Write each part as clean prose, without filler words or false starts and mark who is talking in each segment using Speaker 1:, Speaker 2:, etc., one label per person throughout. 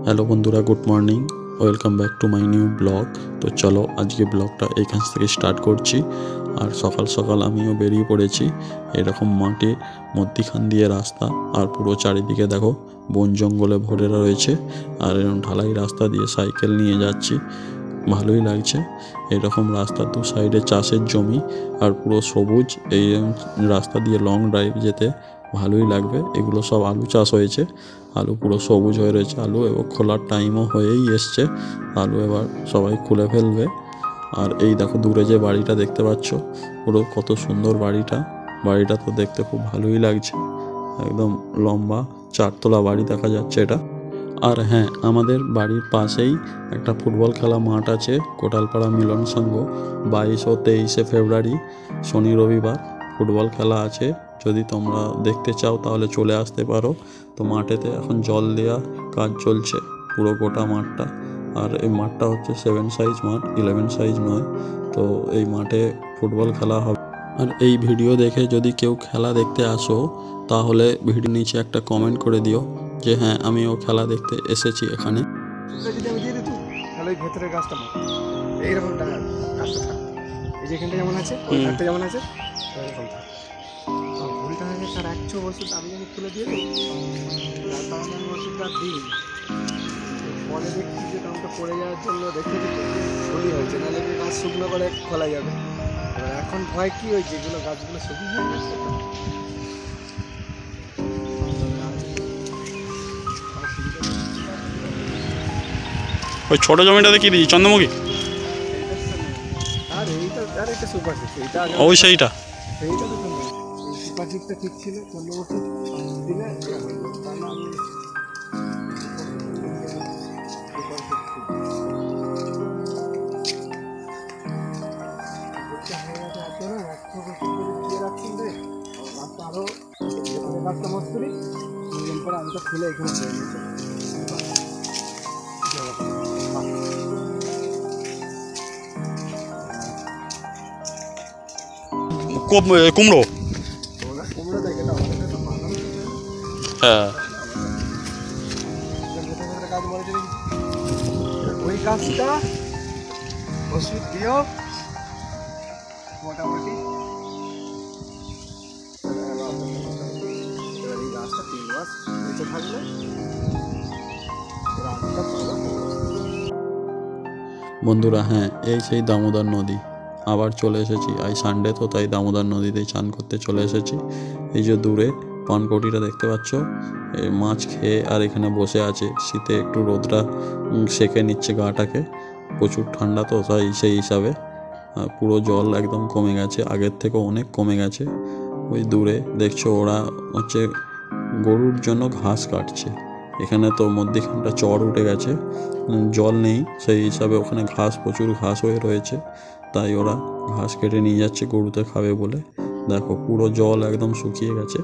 Speaker 1: Hello বন্ধুরা, good morning, welcome back to my new blog. তো চলো আজকে ব্লগটা এইখান থেকে স্টার্ট করছি। আর সকাল সকাল আমিও বেরিয়ে পড়েছি। এরকম মাঠে মধ্যিখান দিয়ে রাস্তা, আর পুরো চারিদিকে দেখো বন জঙ্গলে ভরে রয়েছে। আর এরকম ঢালাই রাস্তা দিয়ে সাইকেল নিয়ে যাচ্ছি, ভালোই লাগছে। এরকম রাস্তার দু সাইডে চাষের জমি আর পুরো সবুজ। এই রাস্তা দিয়ে লং ড্রাইভ যেতে ভালোই লাগবে। এগুলো সব আলু চাষ হয়েছে, আলু পুরো সবুজ হয়ে রয়েছে। আলু এবং খোলার টাইমও হয়েই এসছে, আলু এবার সবাই খুলে ফেলবে। আর এই দেখো দূরে যে বাড়িটা দেখতে পাচ্ছ, পুরো কত সুন্দর বাড়িটা তো দেখতে খুব ভালোই লাগছে। একদম লম্বা 4 তলা বাড়ি দেখা যাচ্ছে এটা। আর হ্যাঁ, আমাদের বাড়ির পাশেই একটা ফুটবল খেলা মাঠ আছে, কোটালপাড়া মিলন সংঘ। 22 ও 23 ফেব্রুয়ারি শনি রবিবার ফুটবল খেলা আছে। যদি তোমরা দেখতে চাও তাহলে চলে আসতে পারো। তো মাঠেতে এখন জল দেওয়া কাজ চলছে পুরো গোটা মাঠটা। আর এই মাঠটা হচ্ছে 7 সাইজ মাঠ, 11 সাইজ নয়। তো এই মাঠে ফুটবল খেলা হবে। আর এই ভিডিও দেখে যদি কেউ খেলা দেখতে আসো, তাহলে ভিডিও নিচে একটা কমেন্ট করে দিও যে হ্যাঁ, আমিও খেলা দেখতে এসেছি এখানে।
Speaker 2: যদি আমি দিয়ে দিত তাহলে ওই ভেতরের গাছটা এইরকম গাছটা থাকতো, এই যে এখানটা যেমন আছে ওই ধারটা যেমন আছে এরকম থাকতো। ভুলটা হয়ে তার 100 ওষুধ আমি যদি তুলে দিয়ে দিই, তার কারণে আমি ওষুধটা দিই। পরে দেখছি যে দামটা পড়ে যাওয়ার জন্য দেখে দিতে ভুলই হয়েছে, নাহলে গাছ শুকনো করে খোলা যাবে। এবার এখন ভয় কি, ওই যেগুলো গাছগুলো শুকিয়ে হয়ে গেছে
Speaker 1: ওই ছোট জমিটাতে কি দিই, চন্দ্রমুখী?
Speaker 2: আর এইটা সুপার সিক্স,
Speaker 1: ওই সেইটা
Speaker 2: এইটা তো সুপার সিক্সটা ঠিক ছিল, চন্দ্রমুখী দিলে আরো গাছটা মত করি পরে আমি তো খুলে এখানে ছেড়ে দিয়েছি।
Speaker 1: কুমড়ো।
Speaker 2: কুমড়ো দেখে না,
Speaker 1: হ্যাঁ,
Speaker 2: গাছ বলেছে ওই গাছটা ওষুধ দিও মোটামুটি। এই গাছটা 3 মাস বেঁচে থাকলে
Speaker 1: বন্ধুরা, হ্যাঁ, এই সেই দামোদর নদী। আবার চলে এসেছি, আজ সানডে তো, তাই দামোদর নদীতেই চান করতে চলে এসেছি। এই যে দূরে পানকৌটিটা দেখতে পাচ্ছ, এই মাছ খেয়ে আর এখানে বসে আছে। শীতে একটু রোদটা সেঁকে নিচ্ছে গাটাকে, প্রচুর ঠান্ডা তো, তাই সেই হিসাবে পুরো জল একদম কমে গেছে, আগের থেকে অনেক কমে গেছে। ওই দূরে দেখছো ওরা হচ্ছে গরুর জন্য ঘাস কাটছে। এখানে তো মধ্যিখানটা চড় উঠে গেছে, জল নেই, সেই হিসাবে ওখানে প্রচুর ঘাস হয়ে রয়েছে। তাই ওরা ঘাস কেটে নিয়ে যাচ্ছে গরুতে খাবে বলে। দেখো পুরো জল একদম শুকিয়ে গেছে,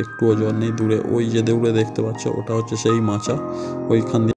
Speaker 1: একটুও জল নেই। দূরে ওই যে দূরে দেখতে পাচ্ছ, ওটা হচ্ছে সেই মাচা, ওইখান দিয়ে